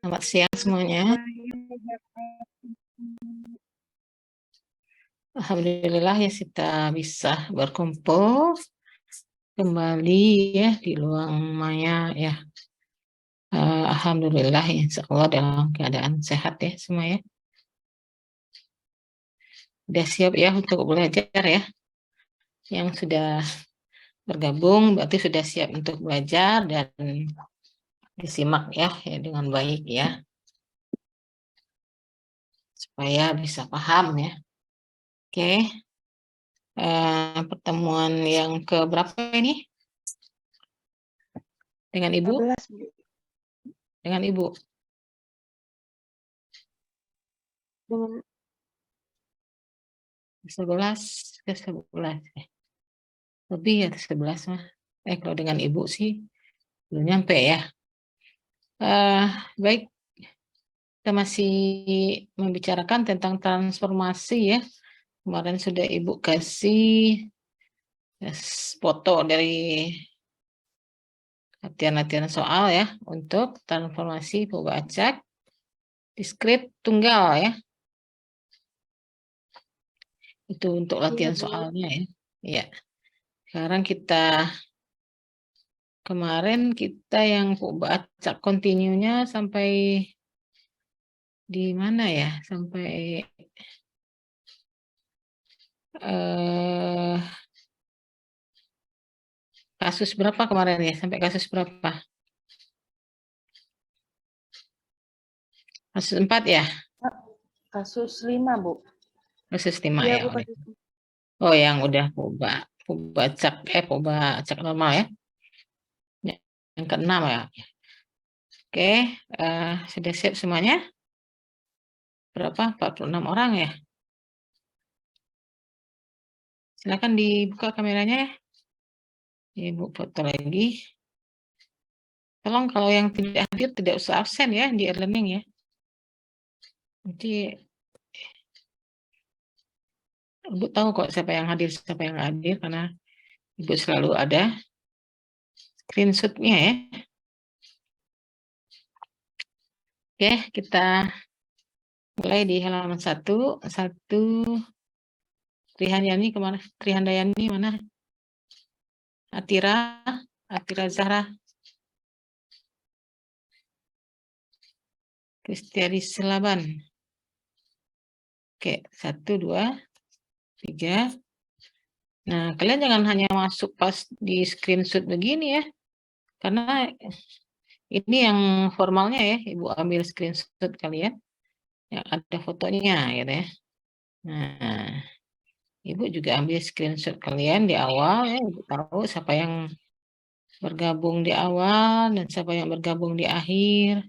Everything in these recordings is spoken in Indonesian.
Selamat siang semuanya. Alhamdulillah ya kita bisa berkumpul kembali ya di ruang maya ya. Alhamdulillah ya, insya Allah dalam keadaan sehat ya semua ya. Udah siap ya untuk belajar ya. Yang sudah bergabung berarti sudah siap untuk belajar dan disimak ya dengan baik ya. Supaya bisa paham ya. Oke. Pertemuan yang keberapa ini? Dengan Ibu? 12, Bu. Dengan Ibu? Dengan 11 ke 11 lebih ya 11 mah. Kalau dengan Ibu sih belum nyampe ya. Baik, kita masih membicarakan tentang transformasi ya. Kemarin sudah Ibu kasih foto dari latihan-latihan soal ya untuk transformasi pembacak di skrip tunggal ya. Itu untuk latihan soalnya ya. Iya. Sekarang kemarin kita yang baca kontinunya sampai di mana ya? Sampai kasus berapa kemarin ya? Sampai kasus berapa? Kasus 4 ya? Kasus 5, Bu. Kasus 5 ya, ya. Bu, Udah. Oh, yang udah pembacak normal ya. Yang ke-6 ya. Oke, sudah siap semuanya? Berapa? 46 orang ya? Silakan dibuka kameranya ya. Ibu foto lagi. Tolong kalau yang tidak hadir tidak usah absen ya di e-learning ya. Nanti Ibu tahu kok siapa yang hadir, siapa yang nggak hadir karena Ibu selalu ada screenshot-nya ya. Oke, kita mulai di halaman 1. Trihandayani kemana? Trihandayani mana? Atira Zahra. Kristiadi Selaban. Oke, 1, 2, 3. Nah, kalian jangan hanya masuk pas di screenshot begini ya. Karena ini yang formalnya ya, Ibu ambil screenshot kalian. Yang ada fotonya gitu ya. Nah, Ibu juga ambil screenshot kalian di awal ya, Ibu tahu siapa yang bergabung di awal dan siapa yang bergabung di akhir.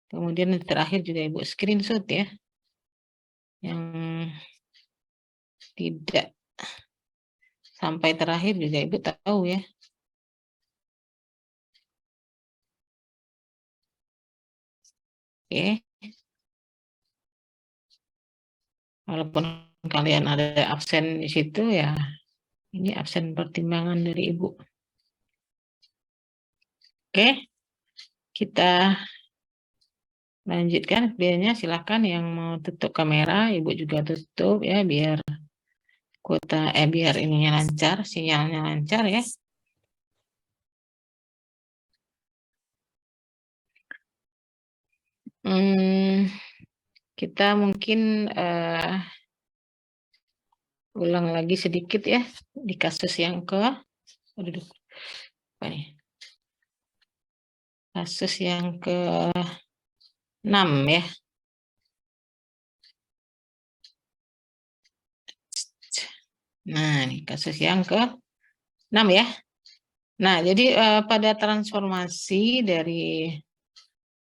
Kemudian terakhir juga Ibu screenshot ya. Yang tidak sampai terakhir juga Ibu tahu ya. Oke. Walaupun kalian ada absen di situ ya, ini absen pertimbangan dari Ibu. Oke, kita lanjutkan videonya. Silahkan yang mau tutup kamera, Ibu juga tutup ya biar biar ininya lancar, sinyalnya lancar ya. Kita mungkin ulang lagi sedikit ya di kasus yang kasus yang ke-6 ya. Nah, ini kasus yang ke-6 ya. Nah, jadi pada transformasi dari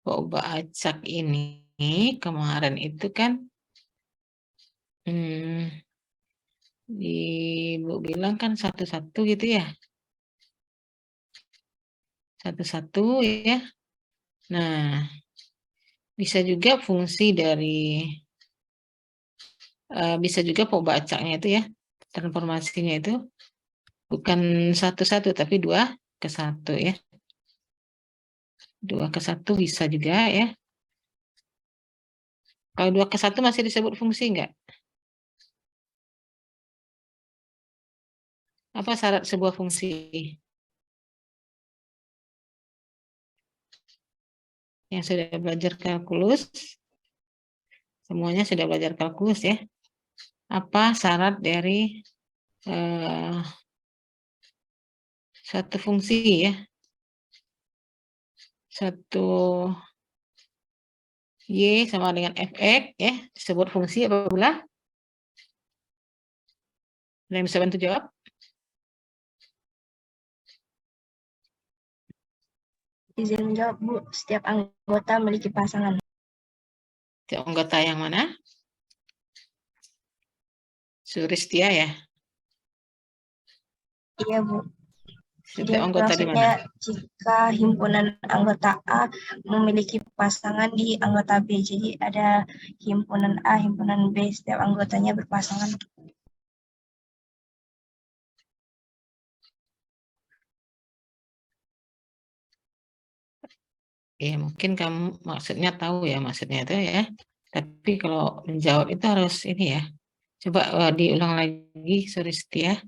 pembacak ini kemarin itu kan Ibu bilang kan satu-satu gitu ya. Satu-satu ya. Nah, bisa juga fungsi dari bisa juga pembacaknya itu ya, transformasinya itu bukan satu-satu tapi 2 ke 1 ya. 2 ke 1 bisa juga ya. Kalau 2 ke 1 masih disebut fungsi enggak? Apa syarat sebuah fungsi? Yang sudah belajar kalkulus, semuanya sudah belajar kalkulus ya. Apa syarat dari satu fungsi ya? Satu Y sama dengan fx ya, disebut fungsi apabila? Ada yang bisa bantu jawab? Izin menjawab, Bu. Setiap anggota memiliki pasangan. Setiap anggota yang mana? Suristia ya? Iya, Bu. Jadi Setiap anggota di mana? maksudnya jika himpunan anggota A memiliki pasangan di anggota B. Jadi ada himpunan A, himpunan B, setiap anggotanya berpasangan. Ya mungkin kamu maksudnya tahu ya maksudnya itu ya. Tapi kalau menjawab itu harus ini ya. Coba diulang lagi Suristia.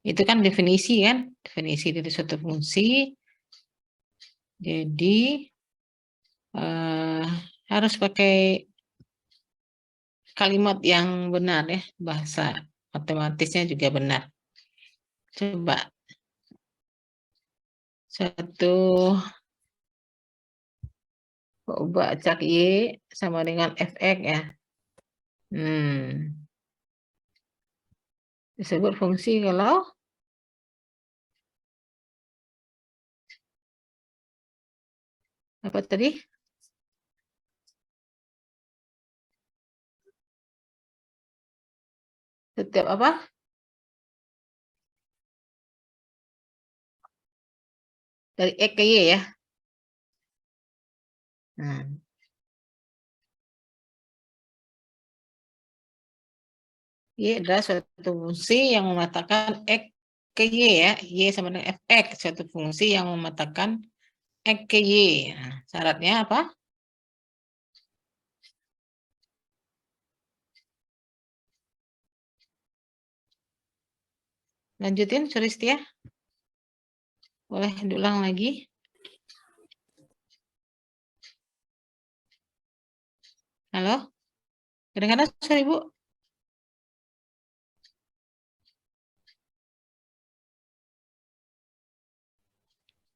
Itu kan definisi kan, definisi dari suatu fungsi. Jadi harus pakai kalimat yang benar ya, bahasa matematisnya juga benar. Coba satu acak Y sama dengan fx ya. Disebut fungsi kalau apa tadi? Setiap apa? Dari X ke Y ya. Y adalah suatu fungsi yang mematakan X ke Y ya. Y sama dengan fx, suatu fungsi yang mematakan X ke Y. Nah, syaratnya apa? Lanjutin, Suristia. Boleh diulang lagi. Halo? Kadang-kadang saya Ibu.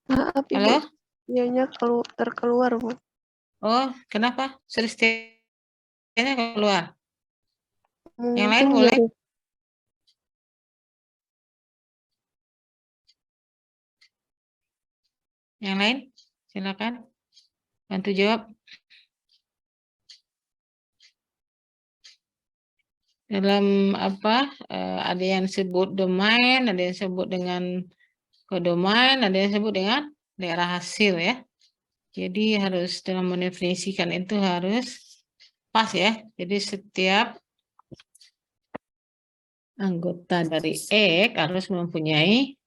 Maaf, Ibu. Halo? Ianya terkeluar, Bu. Oh, kenapa? Suristia-nya keluar. Yang lain Mungkin boleh? Yang lain? Silakan. Bantu jawab. Dalam apa? Ada yang sebut domain, ada yang sebut dengan kodomain, ada yang sebut dengan daerah hasil ya. Jadi harus dalam mendefinisikan itu harus pas ya. Jadi setiap anggota dari X harus mempunyai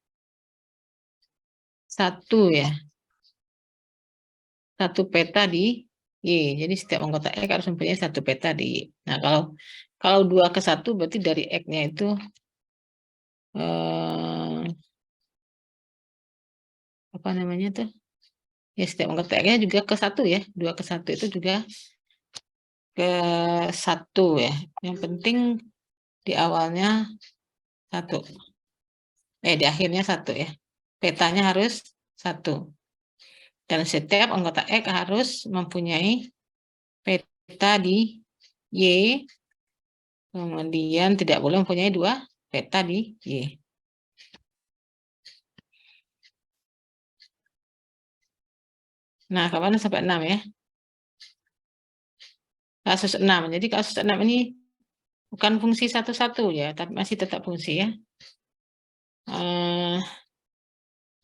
satu ya. Satu peta di Y. Jadi setiap anggota X harus mempunyai satu peta di Y. Nah, kalau 2 ke 1 berarti dari X-nya itu apa namanya tuh? Ya setiap anggota X-nya juga ke 1 ya. 2 ke 1 itu juga ke 1 ya. Yang penting di awalnya 1. Di akhirnya 1 ya. Petanya harus 1. Dan setiap anggota X harus mempunyai peta di Y. Kemudian tidak boleh mempunyai 2 peta di Y. Nah, kapan sampai 6 ya? Kasus 6. Jadi kasus 6 ini bukan fungsi satu-satu ya, tapi masih tetap fungsi ya.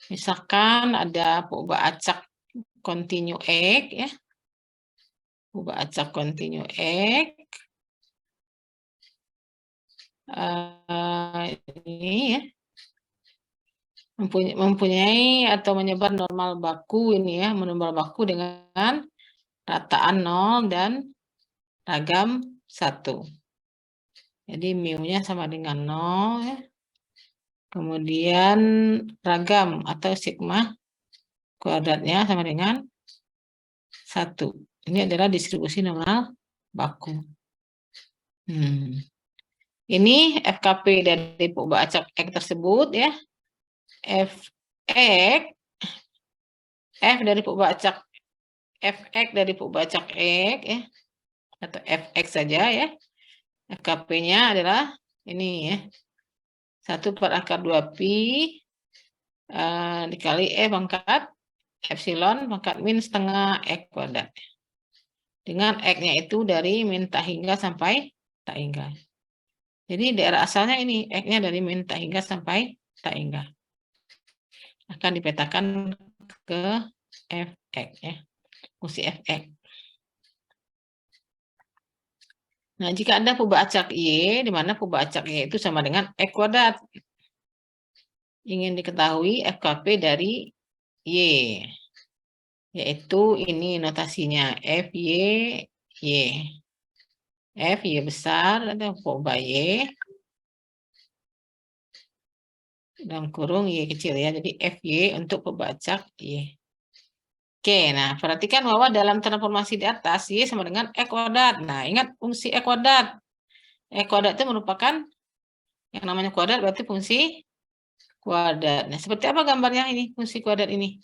Misalkan ada perubahan acak kontinu X ya. Perubahan acak kontinu X. Ini ya. Mempunyai atau menyebar normal baku ini ya, normal baku dengan rataan 0 dan ragam 1. Jadi mu-nya sama dengan 0 ya. Kemudian ragam atau sigma kuadratnya sama dengan 1. Ini adalah distribusi normal baku. Ini FKP dari Purba Acak X tersebut ya. F dari Purba Acak Fx dari Purba Acak X ya. Atau Fx saja ya. FKP-nya adalah ini ya. 1/2pi dikali pangkat epsilon pangkat min setengah X kuadrat. Dengan X-nya itu dari min tak hingga sampai tak hingga. Jadi daerah asalnya ini, X-nya dari min tak hingga sampai tak hingga. Akan dipetakan ke Fx ya, fungsi Fx. Nah, jika ada Purba Acak Y, di mana Purba Acak Y itu sama dengan X kuadrat. Ingin diketahui FKP dari Y. Yaitu ini notasinya FY, Y. F, Y besar, atau Purba Y. Dalam kurung Y kecil ya, jadi FY untuk Purba Acak Y. Oke, nah perhatikan bahwa dalam transformasi di atas Y sama dengan X kuadrat. Nah, ingat fungsi X kuadrat. X kuadrat itu merupakan yang namanya kuadrat berarti fungsi kuadrat. Nah, seperti apa gambarnya ini, fungsi kuadrat ini?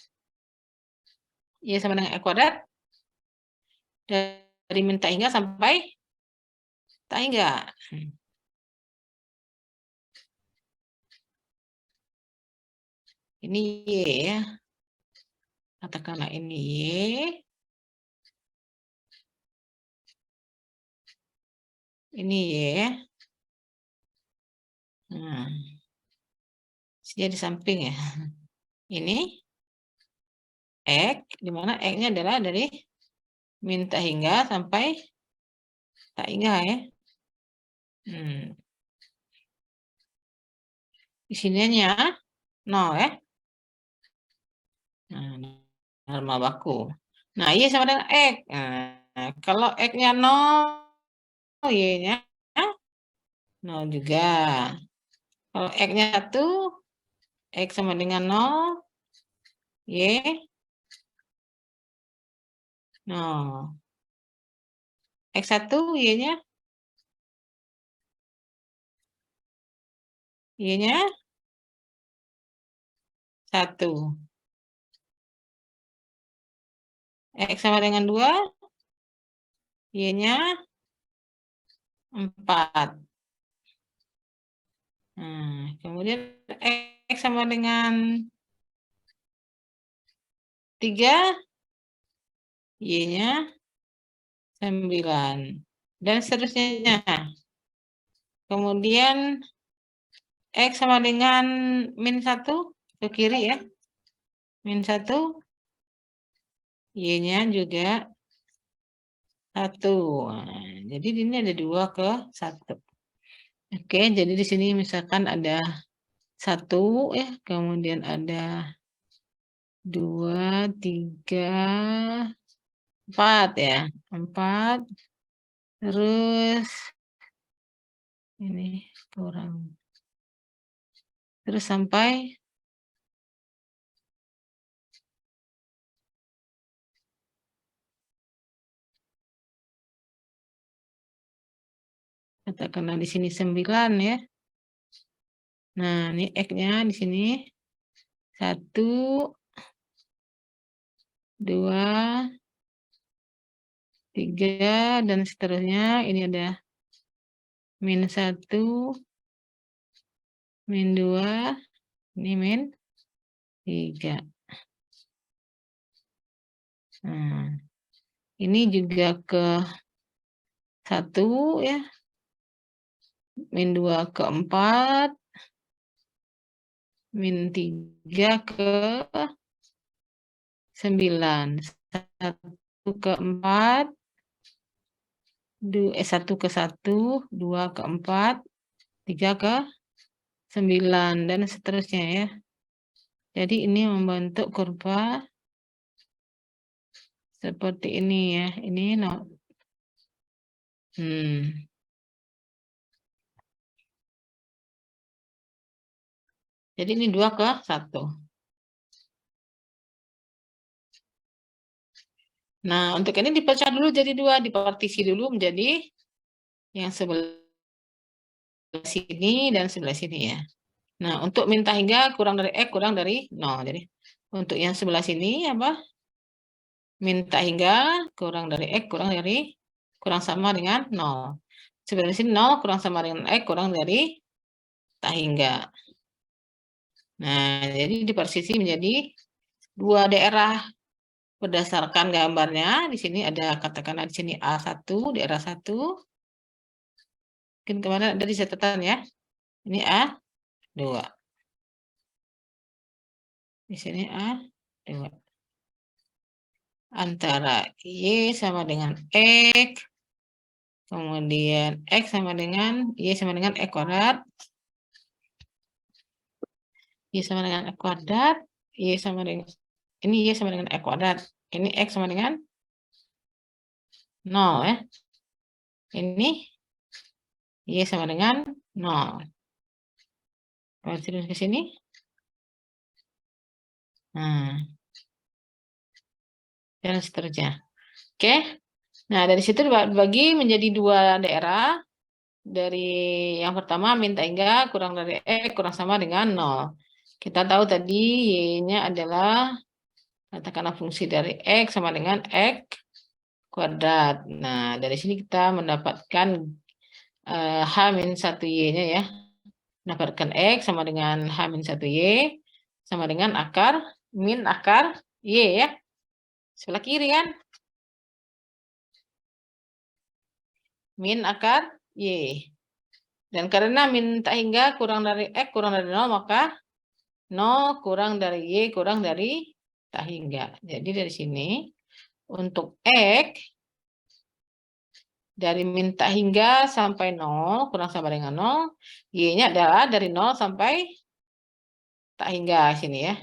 Y sama dengan X kuadrat. Dari min tak hingga sampai tak hingga. Ini Y ya. Katakanlah ini Y. Ini Y ya. Nah, di samping ya. Ini X, di mana X-nya adalah dari min tak hingga sampai tak hingga ya. Di sininya 0 ya. Nah, normal baku. Nah, Y sama dengan X. Nah, kalau X-nya 0, Y-nya 0 juga. Kalau X-nya 1, X sama dengan 0, Y 0. X1, Y-nya 1. X sama dengan 2, Y-nya 4. Nah, kemudian X sama dengan 3, Y-nya 9. Dan seterusnya. Kemudian X sama dengan min 1 ke kiri ya. Min 1. Y-nya juga 1. Nah, jadi ini ada 2 ke 1. Oke, jadi di sini misalkan ada 1 ya, kemudian ada 2, 3, 4 ya. 4. Terus ini kurang. Terus sampai katakanlah di sini 9 ya. Nah, ini X-nya di sini 1, 2, 3, dan seterusnya. Ini ada min 1, min 2, ini min 3. Nah, ini juga ke 1 ya. Min 2 ke 4. Min 3 ke 9. 1 ke 4. 1 ke 1, 2 ke 4, 3 ke 9, dan seterusnya ya. Jadi ini membentuk kurva Seperti ini ya. Ini no. Jadi ini 2 ke 1. Nah, untuk ini dipecah dulu jadi 2, dipartisi dulu menjadi yang sebelah sini dan sebelah sini ya. Nah, untuk minta hingga kurang dari X kurang dari 0. Jadi, untuk yang sebelah sini apa? Minta hingga kurang dari X kurang sama dengan 0. Sebelah sini 0 kurang sama dengan X kurang dari tak hingga. Nah, jadi diparsisi menjadi 2 daerah berdasarkan gambarnya. Di sini ada katakanlah di sini A1, daerah 1. Mungkin kemarin ada di catatan ya. Ini A2. Di sini A2. Antara Y sama dengan X. Kemudian X sama dengan Y sama dengan X kuadrat. Y sama dengan X kuadrat. Y sama dengan ini Y sama dengan X kuadrat. Ini X sama dengan 0 ya. Ini Y sama dengan 0. Kalau terus ke sini. Nah. Dan seterusnya. Oke. Nah, dari situ dibagi menjadi 2 daerah. Dari yang pertama minta hingga kurang dari X kurang sama dengan 0. Kita tahu tadi Y-nya adalah katakanlah fungsi dari X sama dengan X kuadrat. Nah, dari sini kita mendapatkan H-1Y-nya ya. Mendapatkan X sama dengan H-1Y sama dengan akar min akar Y ya. Sebelah kiri kan? Min akar Y. Dan karena min tak hingga kurang dari X kurang dari 0, maka 0 kurang dari Y kurang dari tak hingga. Jadi dari sini untuk X dari min tak hingga sampai 0 kurang sama dengan 0, Y-nya adalah dari 0 sampai tak hingga sini ya.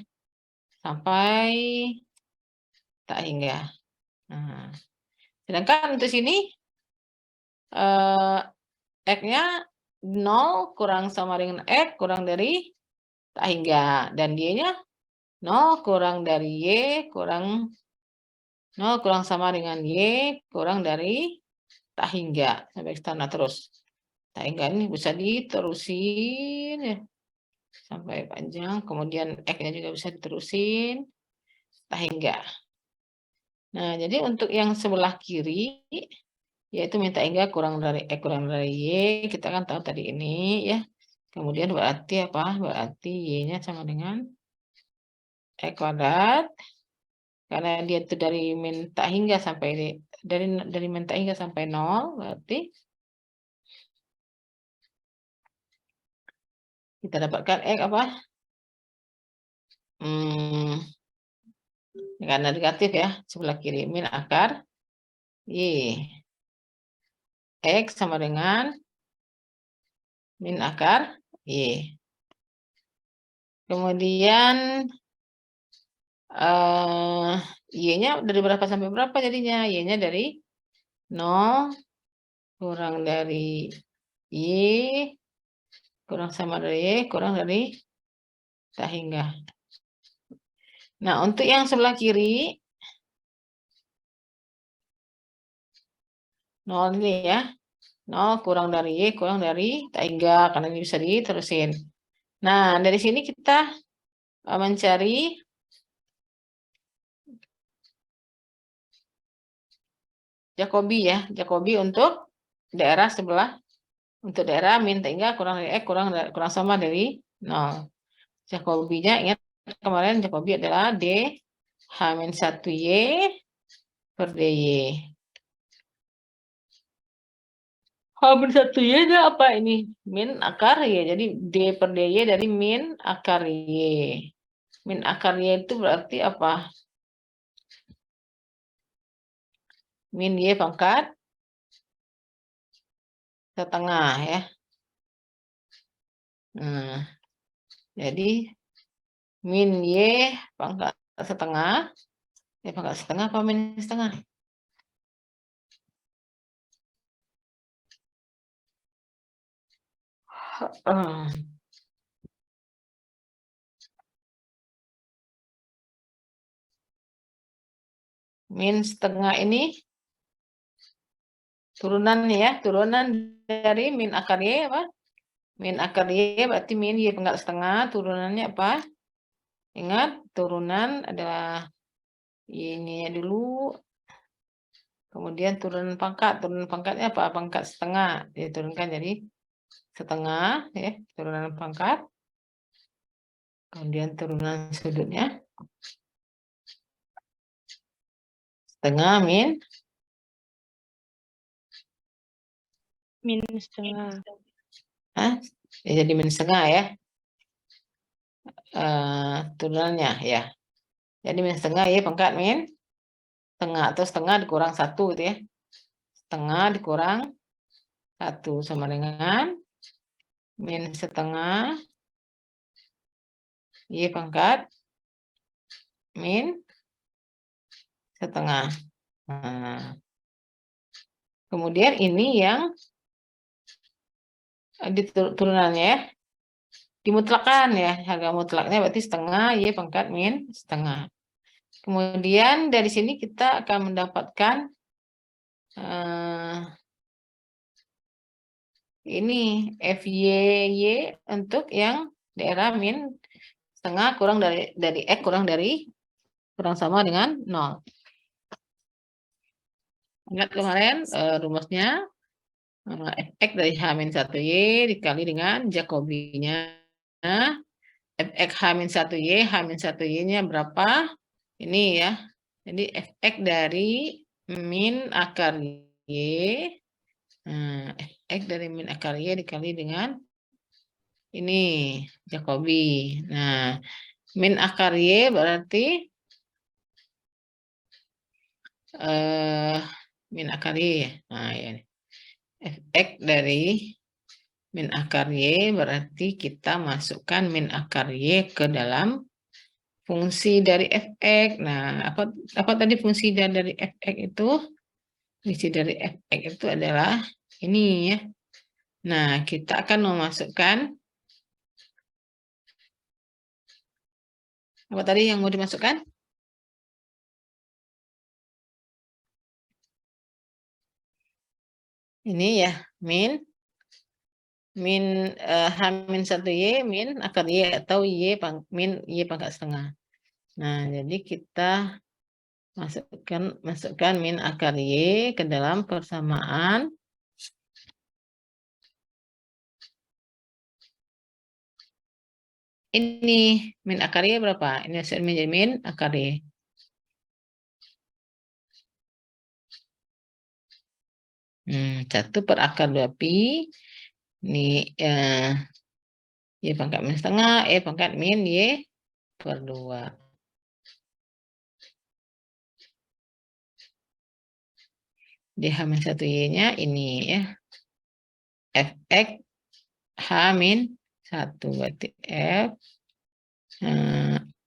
Sampai tak hingga. Nah, sedangkan untuk sini X-nya 0 kurang sama dengan X kurang dari tak hingga. Dan Y-nya 0 kurang dari Y kurang 0 kurang sama dengan Y kurang dari tak hingga. Sampai sana terus. Tak hingga ini bisa diterusin ya. Sampai panjang. Kemudian X-nya juga bisa diterusin. Tak hingga. Nah, jadi untuk yang sebelah kiri, yaitu minta hingga kurang dari X kurang dari Y, kita kan tahu tadi ini ya. Kemudian berarti apa? Berarti Y-nya sama dengan X kuadrat. Karena dia itu dari min tak hingga sampai dari min tak hingga sampai 0, berarti kita dapatkan X apa? Karena negatif ya, sebelah kiri min akar Y. X sama dengan min akar Y. Kemudian Y-nya dari berapa sampai berapa jadinya? Y-nya dari 0 kurang dari Y kurang sama dari Y kurang dari tak hingga. Nah, untuk yang sebelah kiri 0 ini ya. 0 kurang dari Y kurang dari tak hingga, karena ini bisa diterusin. Nah, dari sini kita mencari Jacobi ya. Jacobi untuk daerah sebelah, untuk daerah min tak hingga kurang dari X kurang sama dari 0. Jacobinya ingat kemarin Jacobi adalah D H-1Y per DY. H-1Y itu apa ini? Min akar Y. Jadi D per DY dari min akar Y. Min akar Y itu berarti apa? Min Y pangkat setengah ya. Nah, jadi min Y pangkat setengah Y pangkat setengah apa min setengah? Min setengah ini turunan ya, turunan dari min akar Y apa? Min akar Y berarti min Y pangkat setengah, turunannya apa? Ingat, turunan adalah Y-nya dulu, kemudian turunan pangkatnya apa? Pangkat setengah, diturunkan jadi setengah, ya, turunan pangkat, kemudian turunan sudutnya, setengah min setengah. ya, jadi min setengah ya, turunannya ya. Jadi min setengah ya pangkat min setengah atau setengah dikurang 1 gitu ya. Setengah dikurang 1 sama dengan min setengah Y pangkat min setengah. Nah, kemudian ini yang di turunannya ya, dimutlakan ya, harga mutlaknya berarti setengah Y pangkat min setengah. Kemudian dari sini kita akan mendapatkan ini FYY untuk yang daerah min setengah kurang dari X kurang sama dengan 0. Ingat kemarin rumusnya Fx dari H-1Y dikali dengan Jacobi-nya. Fx H-1Y, H-1Y-nya berapa? Ini ya. Jadi Fx dari min akar Y. Nah, Fx dari min akar Y dikali dengan ini Jacobi. Nah, min akar Y berarti min akar Y. Nah, ya. Fx dari min akar Y berarti kita masukkan min akar Y ke dalam fungsi dari Fx. Nah, apa tadi fungsi dari Fx itu? Fungsi dari Fx itu adalah ini ya. Nah, kita akan memasukkan apa tadi yang mau dimasukkan? Ini ya, min H-1Y min akar Y atau min Y pangkat setengah. Nah, jadi kita masukkan min akar Y ke dalam persamaan ini. Min akar Y berapa? Ini menjadi min akar Y. Satu per akar 2pi. Ini Y pangkat min setengah, E pangkat min Y per 2. Di H-1Y-nya ini ya. Fx H-1 berarti F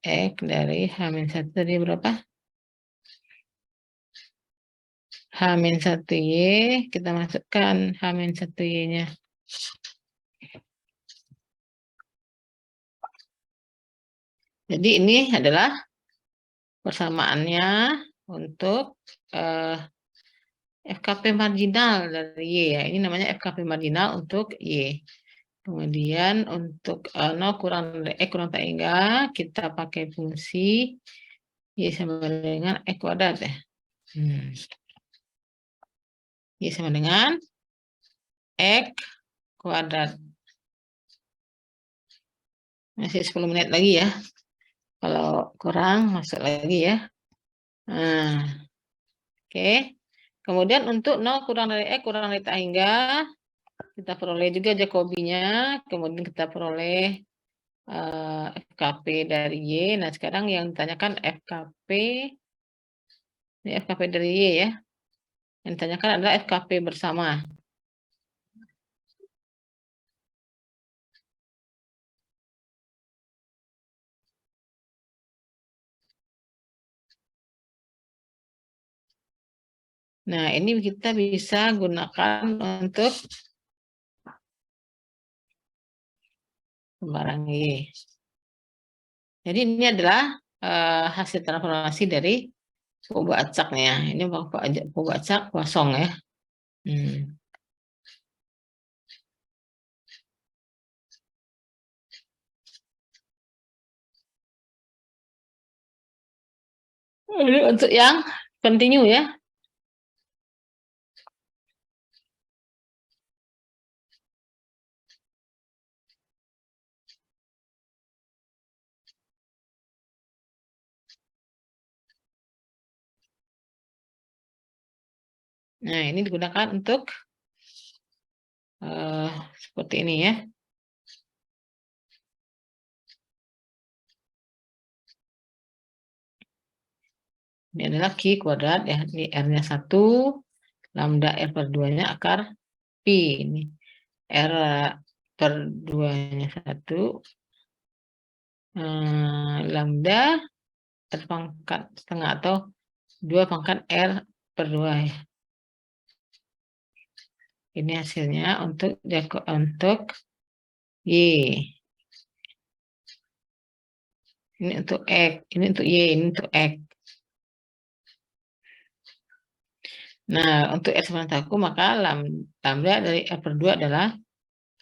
X dari H-1 tadi berapa? H-1Y kita masukkan H-1Y-nya. Jadi ini adalah persamaannya untuk FKP marginal dari Y ya. Ini namanya FKP marginal untuk Y. Kemudian untuk 0 kurang dari X kurang tak hingga kita pakai fungsi Y sama dengan X kuadrat ya. Y sama dengan X kuadrat. Masih 10 menit lagi ya. Kalau kurang masuk lagi ya. Oke. Kemudian untuk 0 kurang dari X kurang dari tak hingga kita peroleh juga Jacobi-nya, kemudian kita peroleh FKP dari Y. Nah, sekarang yang ditanyakan FKP, ini FKP dari Y ya. Yang ditanyakan adalah FKP bersama. Nah, ini kita bisa gunakan untuk pembarang Y. Jadi ini adalah hasil transformasi dari pembuat acaknya. Ini pembuat acak kosong ya. Ini untuk yang continue ya. Nah, ini digunakan untuk seperti ini ya. Ini adalah Q kuadrat ya. Ini R-nya 1, lambda R per 2-nya akar Pi. Ini R per 2-nya 1, lambda R pangkat setengah atau 2 pangkat R per 2 ya. Ini hasilnya untuk Y. Ini untuk X, ini untuk Y, ini untuk X. Nah, untuk R sama 1, maka lambda dari R per 2 adalah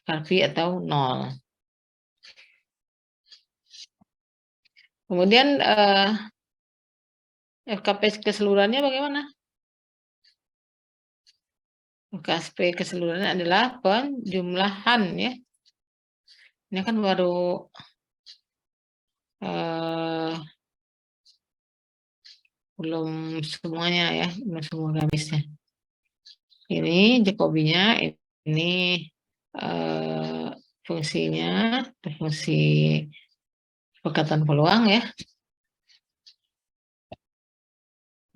akar Pi atau 0. Kemudian FKP keseluruhannya bagaimana? FKP keseluruhannya adalah penjumlahan ya. Ini kan baru belum semuanya ya, belum semua garisnya. Ini Jacobinya, ini fungsinya, fungsi kepekatan peluang ya.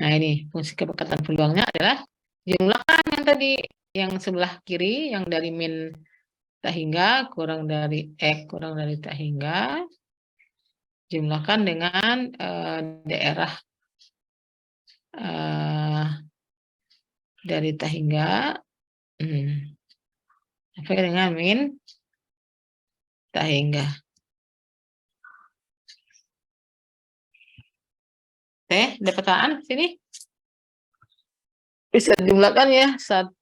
Nah, ini fungsi kepekatan peluangnya adalah jumlahkan yang tadi, yang sebelah kiri, yang dari min tak hingga kurang dari X kurang dari tak hingga, jumlahkan dengan daerah dari tak hingga sampai dengan min tak hingga. Dapat apaan sini? Bisa dijumlahkan ya, 1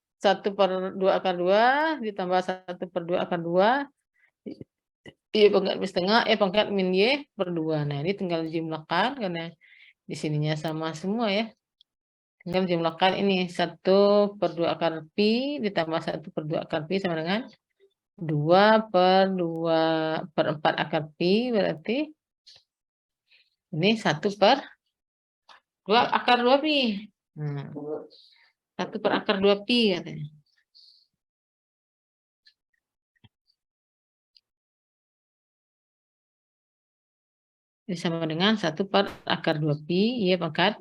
per 2 akar 2 ditambah 1 per 2 akar 2 Y pangkat min setengah pangkat min Y per 2. Nah, ini tinggal dijumlahkan karena di sininya sama semua ya. Tinggal dijumlahkan ini 1 per 2 akar Pi ditambah 1 per 2 akar Pi sama dengan 2 per 2 per 4 akar Pi, berarti ini 1 per 2 akar 2 Pi. 1 per akar 2 Pi katanya. Ini sama dengan 1 per akar 2 Pi, Y pangkat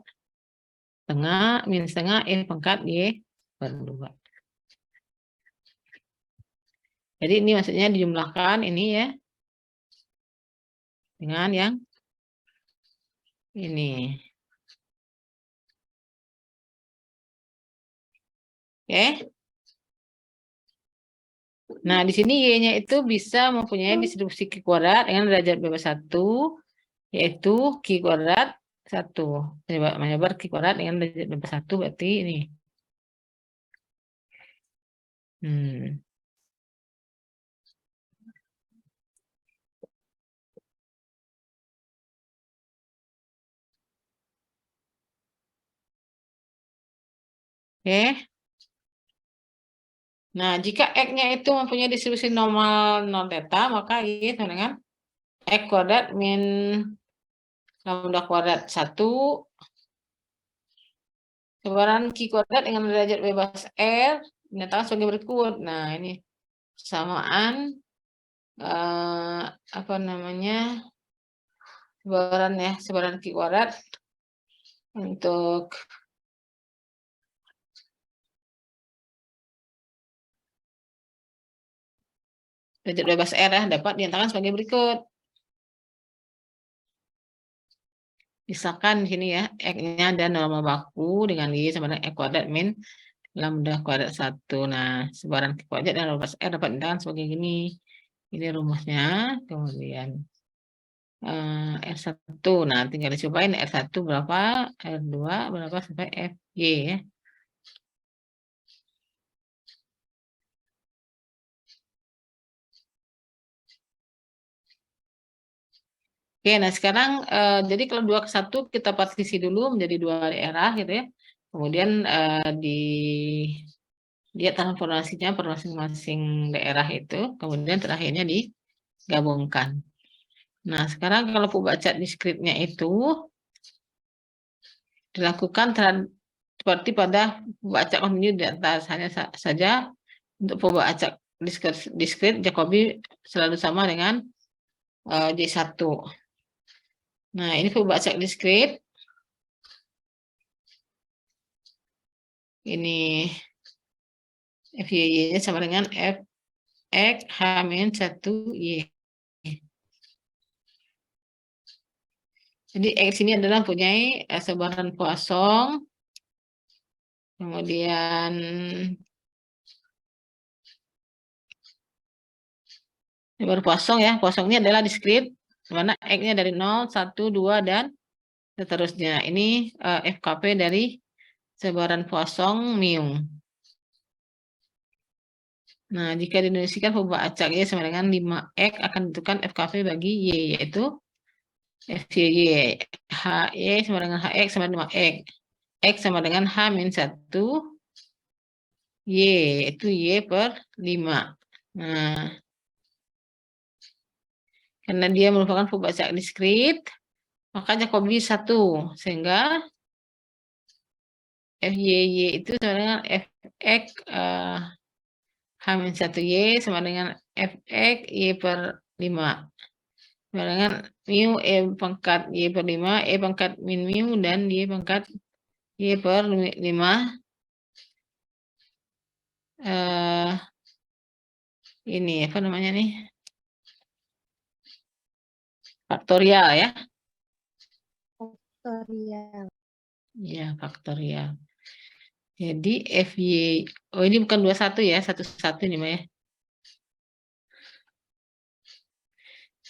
setengah, min setengah, pangkat Y per 2. Jadi ini maksudnya dijumlahkan ini ya. Dengan yang ini. Oke. Nah, di sini Y-nya itu bisa mempunyai distribusi Q kuadrat dengan derajat bebas 1, yaitu Q kuadrat 1. Menyebar Q kuadrat dengan derajat bebas 1, berarti ini. Oke. Nah, jika X-nya itu mempunyai distribusi normal non theta, maka Y sama dengan X kuadrat min lambda kuadrat 1 sebaran Q kuadrat dengan derajat bebas R dinyatakan sebagai berikut. Nah, ini samaan apa namanya, sebaran Q kuadrat untuk derajat bebas R ya, dapat dinyatakan sebagai berikut. Misalkan di sini ya, X-nya ada normal baku dengan Y sama dengan X kuadrat min lambda kuadrat 1. Nah, sebaran kuadrat dan rumus R dapat ditentukan sebagai gini. Ini rumusnya, kemudian R1. Nah, tinggal dicobain R1 berapa, R2 berapa sampai FY ya. Oke, nah sekarang jadi kalau 2 ke 1 kita partisi dulu menjadi 2 daerah gitu ya. Kemudian dia transformasinya per masing-masing daerah itu, kemudian terakhirnya digabungkan. Nah, sekarang kalau pembaca diskripnya itu dilakukan seperti pada pembaca kontinu di atas, hanya saja untuk pembaca diskrit Jacobi selalu sama dengan J1. Nah, ini pembaca diskrit. Ini FYY-nya sama dengan Fx H-1Y. Jadi X ini adalah mempunyai sebaran Poisson. Kemudian sebaran Poisson ya. Poisson ini adalah diskrit, di mana X-nya dari 0, 1, 2, dan seterusnya. Ini FKP dari sebaran Poisson mu. Nah, jika dinosikan pembawa acak Y sama dengan 5X akan ditentukan FKP bagi Y, yaitu FYY. HY sama dengan HX sama dengan 5X. X sama dengan H-1, Y, itu Y per 5. Nah, karena dia merupakan pembacaan diskrit, maka Jacobi 1, sehingga FYY itu sama dengan Fx H-1Y sama dengan Fx Y per 5. Sama dengan mu E pangkat Y per 5, E pangkat min mu, dan Y pangkat Y per 5. Ini apa namanya nih? Faktorial ya. Faktorial. Ya, faktorial. Jadi FY, oh ini bukan 21 ya, 11 ini Mbak ya.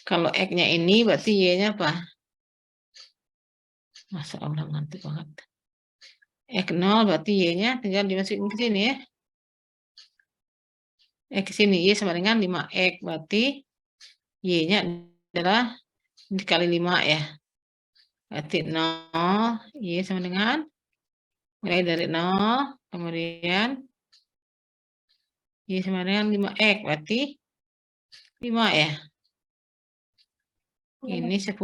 Kalau X-nya ini berarti Y-nya apa? Masa Allah ngantuk banget. X0 berarti Y-nya tinggal dimasukin ke sini ya. Ke sini Y sama dengan 5X, berarti Y-nya adalah dikali 5 ya. Berarti 0, Y sama dengan, mulai dari 0, kemudian Y sama dengan 5X, berarti 5 ya. Ini 10,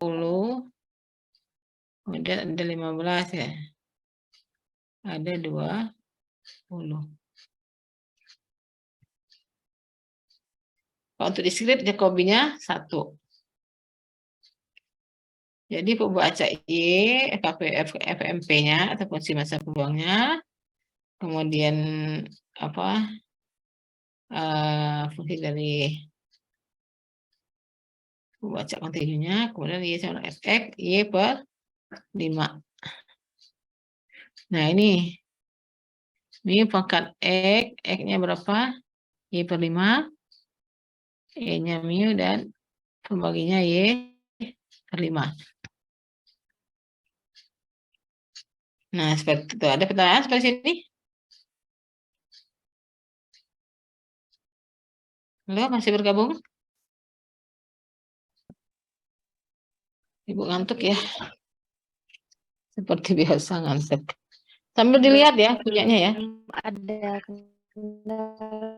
kemudian ada 15 ya. Ada 20. Kalau untuk diskrit Jacobinya 1. Jadi pembaca Y, FMP-nya atau fungsi massa peluangnya, kemudian apa fungsi dari pembaca kontinunya, kemudian Y sama Fx Y per 5. Nah ini mu pangkat X, X-nya berapa? Y per 5, Y-nya mu, dan pembaginya Y per 5. Nah, seperti itu. Ada pertanyaan seperti ini? Halo, masih bergabung? Ibu ngantuk ya? Seperti biasa ngantuk. Sambil dilihat ya punyanya ya. Ada kendala